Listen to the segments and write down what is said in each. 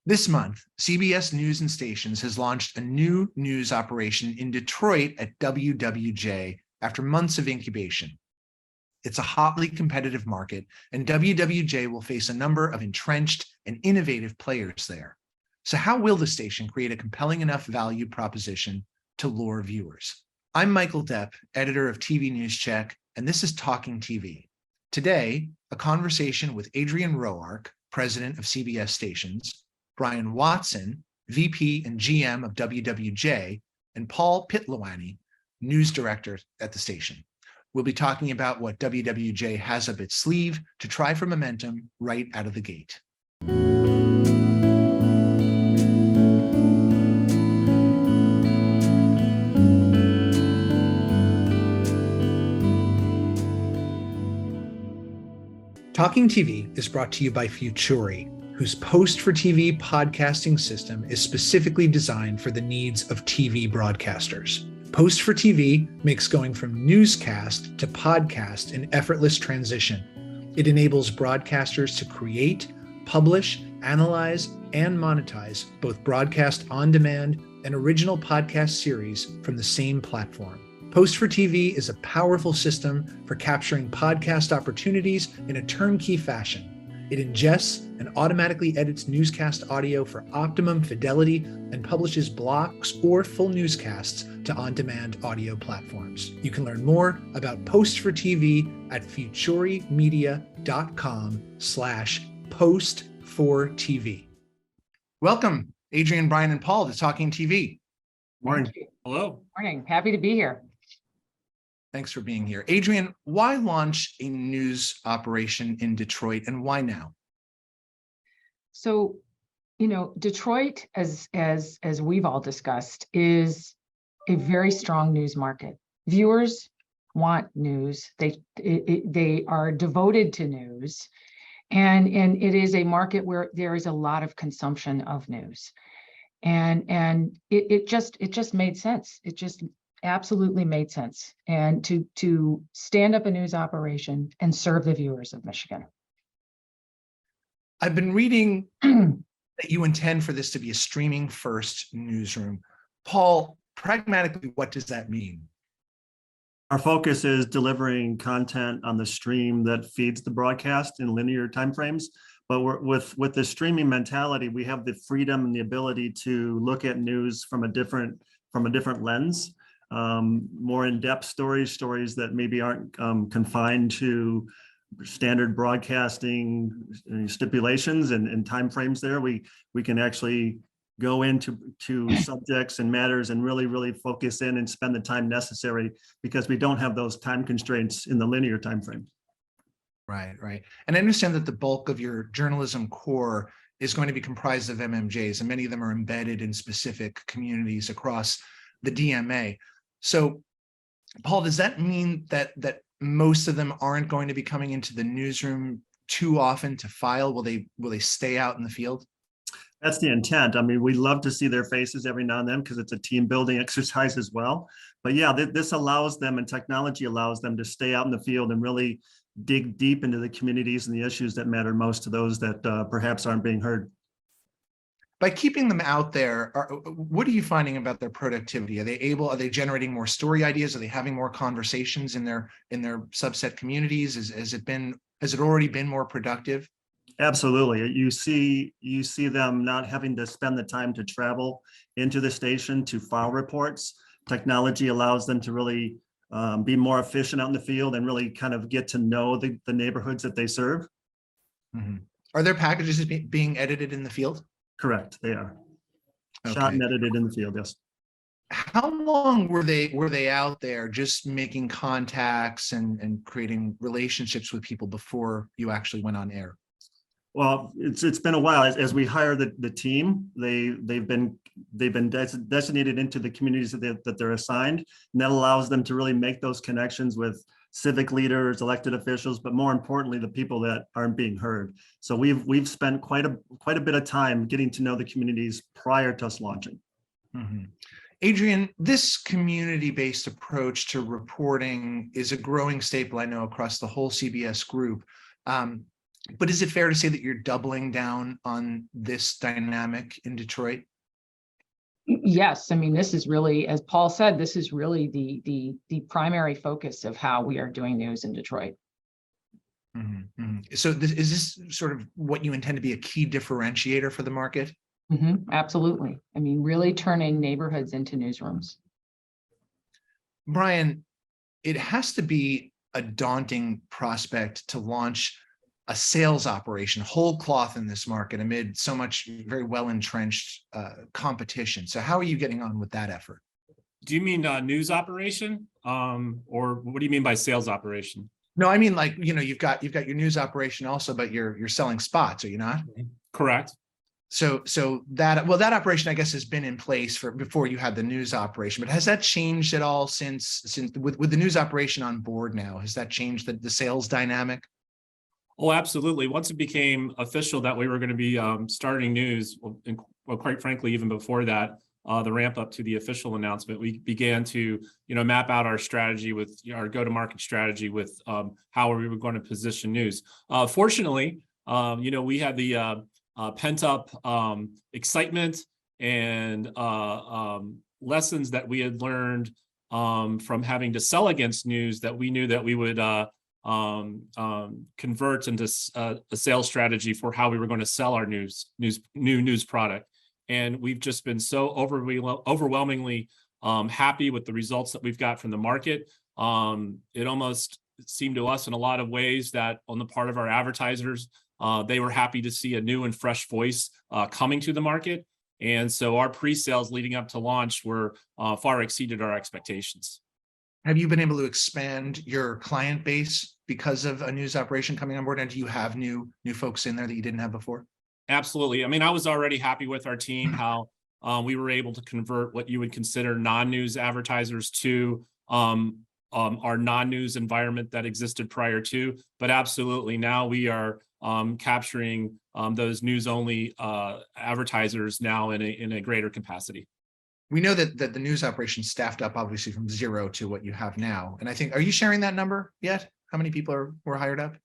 This month, CBS News and Stations has launched a new news operation in Detroit at WWJ after months of incubation. It's a hotly competitive market, and WWJ will face a number of entrenched and innovative players there. So how will the station create a compelling enough value proposition to lure viewers? I'm Michael Depp, editor of TV News Check, and this is Talking TV. Today, a conversation with Adrienne Roark, president of CBS Stations, Brian Watson, VP and GM of WWJ, and Paul Pytlowany, news director at the station. We'll be talking about what WWJ has up its sleeve to try for momentum right out of the gate. Talking TV is brought to you by Futuri, whose Post for TV podcasting system is specifically designed for the needs of TV broadcasters. Post for TV makes going from newscast to podcast an effortless transition. It enables broadcasters to create, publish, analyze, and monetize both broadcast on demand and original podcast series from the same platform. Post for TV is a powerful system for capturing podcast opportunities in a turnkey fashion. It ingests and automatically edits newscast audio for optimum fidelity and publishes blocks or full newscasts to on-demand audio platforms. You can learn more about Post for TV at futurimedia.com/post4tv. Welcome, Adrienne, Brian, and Paul to Talking TV. Morning. Hello. Morning. Happy to be here. Thanks for being here. Adrienne, why launch a news operation in Detroit and why now? So, Detroit, as we've all discussed, is a very strong news market. Viewers want news. They are devoted to news, and it is a market where there is a lot of consumption of news, and it just made sense. It just absolutely made sense, and to stand up a news operation and serve the viewers of Michigan. I've been reading that you intend for this to be a streaming first newsroom. Paul, pragmatically, what does that mean? Our focus is delivering content on the stream that feeds the broadcast in linear timeframes. But with the streaming mentality, we have the freedom and the ability to look at news from a different lens. More in-depth stories that maybe aren't confined to standard broadcasting stipulations and timeframes. There, we can actually go into subjects and matters and really focus in and spend the time necessary because we don't have those time constraints in the linear timeframe. Right. And I understand that the bulk of your journalism core is going to be comprised of MMJs, and many of them are embedded in specific communities across the DMA. So, Paul, does that mean that most of them aren't going to be coming into the newsroom too often to file? Will they stay out in the field? That's the intent. I mean, we love to see their faces every now and then because it's a team building exercise as well. But yeah, this allows them, and technology allows them to stay out in the field and really dig deep into the communities and the issues that matter most to those that perhaps aren't being heard. By keeping them out there, what are you finding about their productivity? Are they generating more story ideas? Are they having more conversations in their subset communities? Has it already been more productive? Absolutely. You see them not having to spend the time to travel into the station to file reports. Technology allows them to really be more efficient out in the field and really kind of get to know the neighborhoods that they serve. Mm-hmm. Are there packages being edited in the field? Correct, they are. Okay. Shot and edited in the field, yes. How long were they out there just making contacts and creating relationships with people before you actually went on air? Well, it's been a while. As we hire the team, they've been designated into the communities that they're assigned, and that allows them to really make those connections with civic leaders, elected officials, but more importantly, the people that aren't being heard. So we've spent quite a bit of time getting to know the communities prior to us launching. Mm-hmm. Adrienne, this community-based approach to reporting is a growing staple, I know, across the whole CBS group. But is it fair to say that you're doubling down on this dynamic in Detroit? Yes, I mean, this is really, as Paul said, this is really the primary focus of how we are doing news in Detroit. So is this sort of what you intend to be a key differentiator for the market? Absolutely. I mean, really turning neighborhoods into newsrooms. Brian, it has to be a daunting prospect to launch a sales operation, whole cloth in this market amid so much very well-entrenched competition. So how are you getting on with that effort? Do you mean news operation? Or what do you mean by sales operation? No, I mean, like, you've got your news operation also, but you're selling spots, are you not? Correct. So that operation, I guess, has been in place before you had the news operation, but has that changed at all since with the news operation on board now? Has that changed the sales dynamic? Oh, absolutely. Once it became official that we were going to be starting news, well, quite frankly, even before that, the ramp up to the official announcement, we began to, map out our strategy with our go-to-market strategy with how we were going to position news. Fortunately, we had the pent-up excitement and lessons that we had learned from having to sell against news that we knew that we would convert into a sales strategy for how we were going to sell our new news product. And we've just been so overwhelmingly happy with the results that we've got from the market. It almost seemed to us in a lot of ways that on the part of our advertisers, they were happy to see a new and fresh voice coming to the market. And so our pre-sales leading up to launch were far exceeded our expectations. Have you been able to expand your client base because of a news operation coming on board? And do you have new folks in there that you didn't have before? Absolutely. I mean, I was already happy with our team, how we were able to convert what you would consider non-news advertisers to our non-news environment that existed prior to. But absolutely, now we are capturing those news-only advertisers now in a greater capacity. We know that the news operation staffed up obviously from 0 to what you have now. And I think, are you sharing that number yet? How many people were hired up?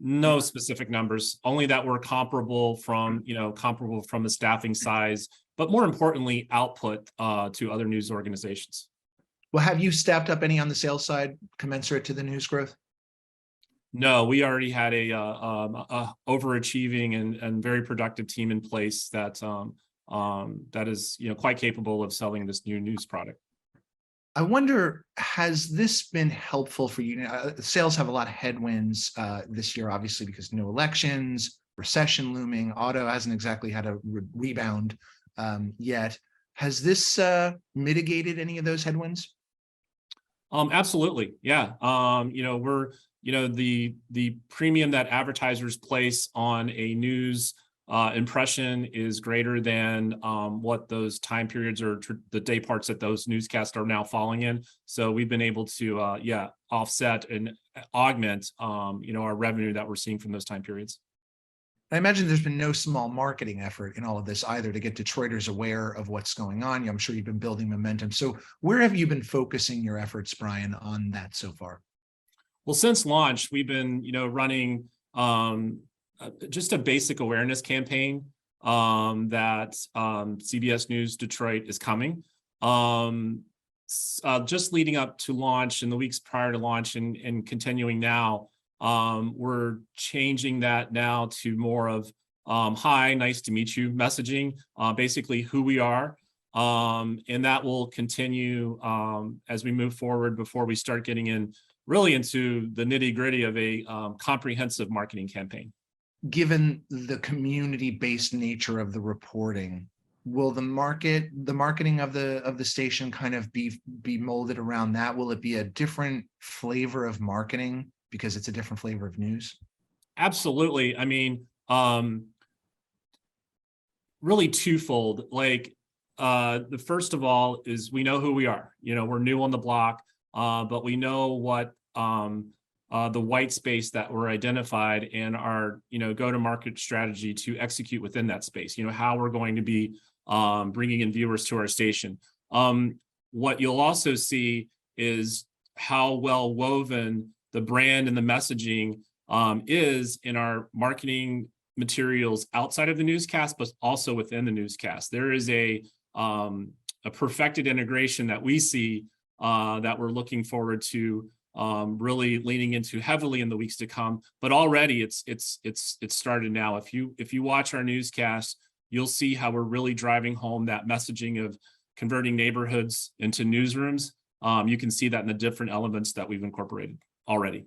No specific numbers, only that we're comparable from the staffing size, but more importantly, output to other news organizations. Well, have you staffed up any on the sales side commensurate to the news growth? No, we already had a overachieving and very productive team in place that is quite capable of selling this new news product. I wonder, has this been helpful for you? Sales have a lot of headwinds this year, obviously, because no elections, recession looming, auto hasn't exactly had a rebound yet. Has this mitigated any of those headwinds? Absolutely. Yeah. We're, the premium that advertisers place on a news impression is greater than what those time periods or the day parts that those newscasts are now falling in. So we've been able to, offset and augment, our revenue that we're seeing from those time periods. I imagine there's been no small marketing effort in all of this either to get Detroiters aware of what's going on. I'm sure you've been building momentum. So where have you been focusing your efforts, Brian, on that so far? Well, since launch, we've been, running just a basic awareness campaign that CBS News Detroit is coming. Just leading up to launch and the weeks prior to launch and continuing now, we're changing that now to more of hi, nice to meet you messaging, basically who we are. And that will continue as we move forward before we start getting really into the nitty-gritty of a comprehensive marketing campaign. Given the community-based nature of the reporting, will the marketing of the station kind of be molded around that? Will it be a different flavor of marketing because it's a different flavor of news? Absolutely. I mean, really twofold. Like the first of all is we know who we are. We're new on the block, but we know what the white space that we're identified and our go-to-market strategy to execute within that space. How we're going to be bringing in viewers to our station. What you'll also see is how well woven the brand and the messaging is in our marketing materials outside of the newscast, but also within the newscast. There is a perfected integration that we see that we're looking forward to really leaning into heavily in the weeks to come. But already it's started now. If you watch our newscast, you'll see how we're really driving home that messaging of converting neighborhoods into newsrooms. You can see that in the different elements that we've incorporated already.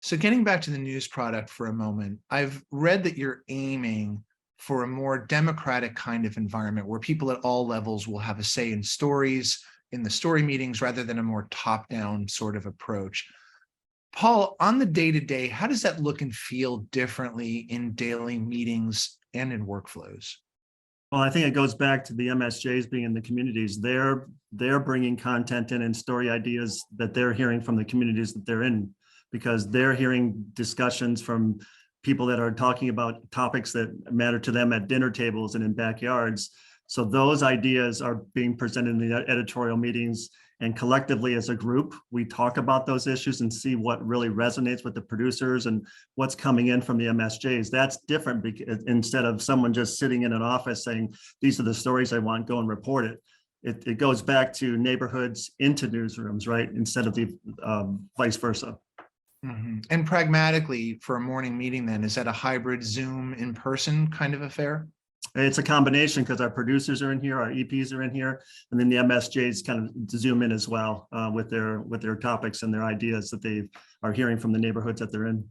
So getting back to the news product for a moment, I've read that you're aiming for a more democratic kind of environment where people at all levels will have a say in stories, in the story meetings, rather than a more top-down sort of approach. Paul, on the day-to-day, how does that look and feel differently in daily meetings and in workflows? Well, I think it goes back to the MSJs being in the communities. They're bringing content in and story ideas that they're hearing from the communities that they're in, because they're hearing discussions from people that are talking about topics that matter to them at dinner tables and in backyards. So those ideas are being presented in the editorial meetings, and collectively as a group, we talk about those issues and see what really resonates with the producers and what's coming in from the MSJs. That's different because instead of someone just sitting in an office saying, these are the stories I want, go and report it. It goes back to neighborhoods into newsrooms, right? Instead of the vice versa. Mm-hmm. And pragmatically, for a morning meeting then, is that a hybrid Zoom in-person kind of affair? It's a combination because our producers are in here, our EPs are in here, and then the MSJs kind of zoom in as well with their topics and their ideas that they are hearing from the neighborhoods that they're in.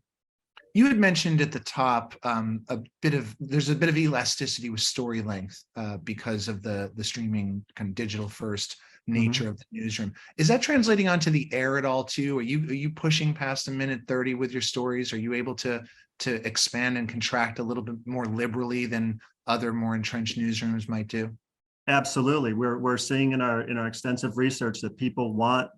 You had mentioned at the top there's a bit of elasticity with story length because of the streaming kind of digital first nature of the newsroom. Is that translating onto the air at all too? Are you pushing past a minute 30 with your stories? Are you able to expand and contract a little bit more liberally than other more entrenched newsrooms might do? Absolutely. We're seeing in our extensive research that people want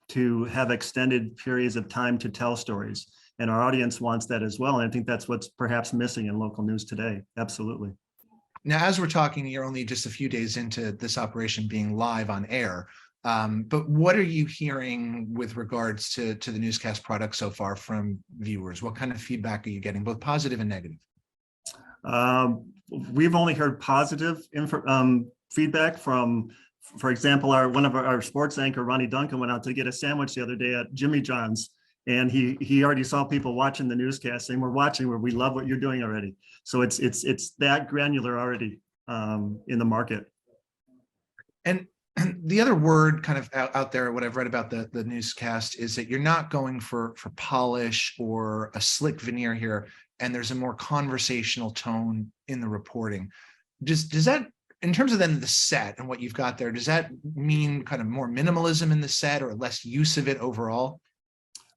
to have extended periods of time to tell stories, and our audience wants that as well. And I think that's what's perhaps missing in local news today. Absolutely. Now, as we're talking, you're only just a few days into this operation being live on air. But what are you hearing with regards to the newscast product so far from viewers? What kind of feedback are you getting, both positive and negative? We've only heard positive feedback from, for example, one of our sports anchor, Ronnie Duncan, went out to get a sandwich the other day at Jimmy John's. And he already saw people watching the newscast saying, we're watching, we love what you're doing already. So it's that granular already in the market. And the other word kind of out there, what I've read about the newscast is that you're not going for polish or a slick veneer here, and there's a more conversational tone in the reporting. Does that, in terms of then the set and what you've got there, does that mean kind of more minimalism in the set or less use of it overall?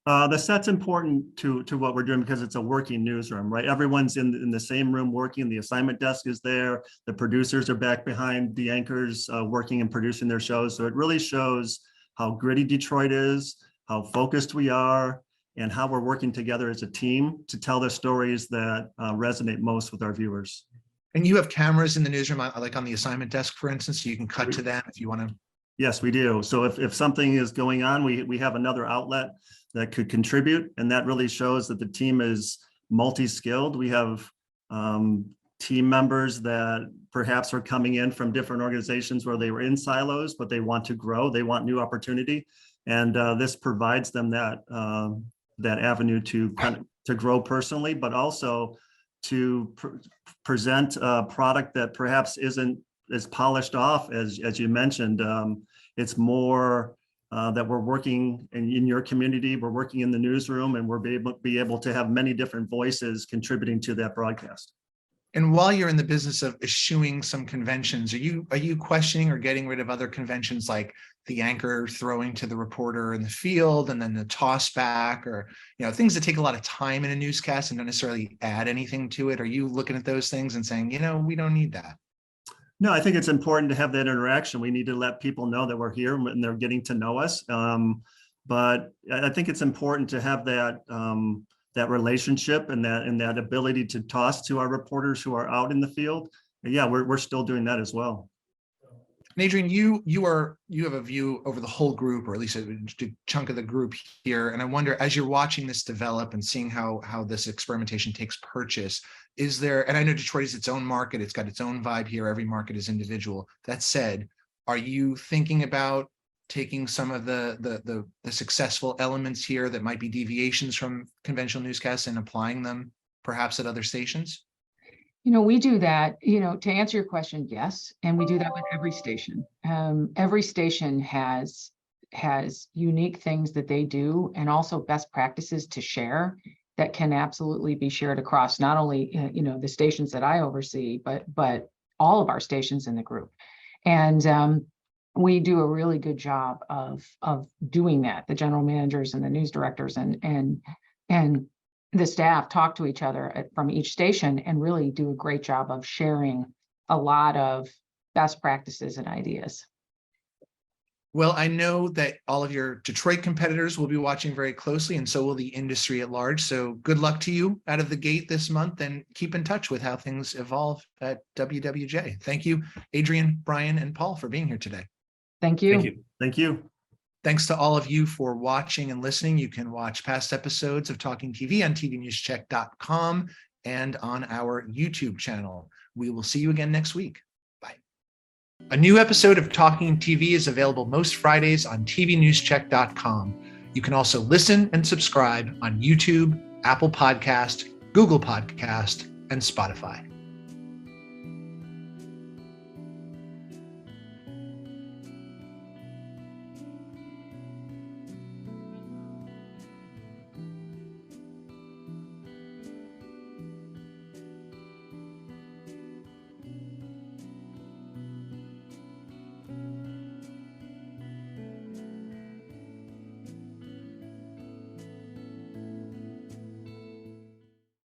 The set's important to what we're doing because it's a working newsroom, right? Everyone's in the same room working. The assignment desk is there. The producers are back behind the anchors working and producing their shows. So it really shows how gritty Detroit is, how focused we are, and how we're working together as a team to tell the stories that resonate most with our viewers. And you have cameras in the newsroom, like on the assignment desk, for instance, so you can cut to them if you want to. Yes, we do. So if something is going on, we have another outlet that could contribute, and that really shows that the team is multi-skilled. We have team members that perhaps are coming in from different organizations where they were in silos, but they want to grow, they want new opportunity, and this provides them that avenue to grow personally, but also to present a product that perhaps isn't as polished off as you mentioned. It's more that we're working in your community, we're working in the newsroom, and we're be able to have many different voices contributing to that broadcast. And while you're in the business of eschewing some conventions, are you questioning or getting rid of other conventions like the anchor throwing to the reporter in the field and then the toss back, or things that take a lot of time in a newscast and don't necessarily add anything to it? Are you looking at those things and saying, we don't need that? No, I think it's important to have that interaction. We need to let people know that we're here and they're getting to know us. But I think it's important to have that that relationship and that ability to toss to our reporters who are out in the field. And yeah, we're still doing that as well. And Adrienne, you have a view over the whole group, or at least a chunk of the group here. And I wonder, as you're watching this develop and seeing how this experimentation takes purchase, is there, and I know Detroit is its own market, it's got its own vibe here, every market is individual. That said, are you thinking about taking some of the successful elements here that might be deviations from conventional newscasts and applying them perhaps at other stations? We do that, to answer your question, yes. And we do that with every station. Every station has unique things that they do and also best practices to share that can absolutely be shared across not only, the stations that I oversee, but all of our stations in the group. And we do a really good job of doing that. The general managers and the news directors and the staff talk to each other from each station and really do a great job of sharing a lot of best practices and ideas. Well, I know that all of your Detroit competitors will be watching very closely, and so will the industry at large. So good luck to you out of the gate this month, and keep in touch with how things evolve at WWJ. Thank you, Adrienne, Brian, and Paul, for being here today. Thank you. Thank you. Thank you. Thanks to all of you for watching and listening. You can watch past episodes of Talking TV on tvnewscheck.com and on our YouTube channel. We will see you again next week. Bye. A new episode of Talking TV is available most Fridays on tvnewscheck.com. You can also listen and subscribe on YouTube, Apple Podcast, Google Podcast, and Spotify.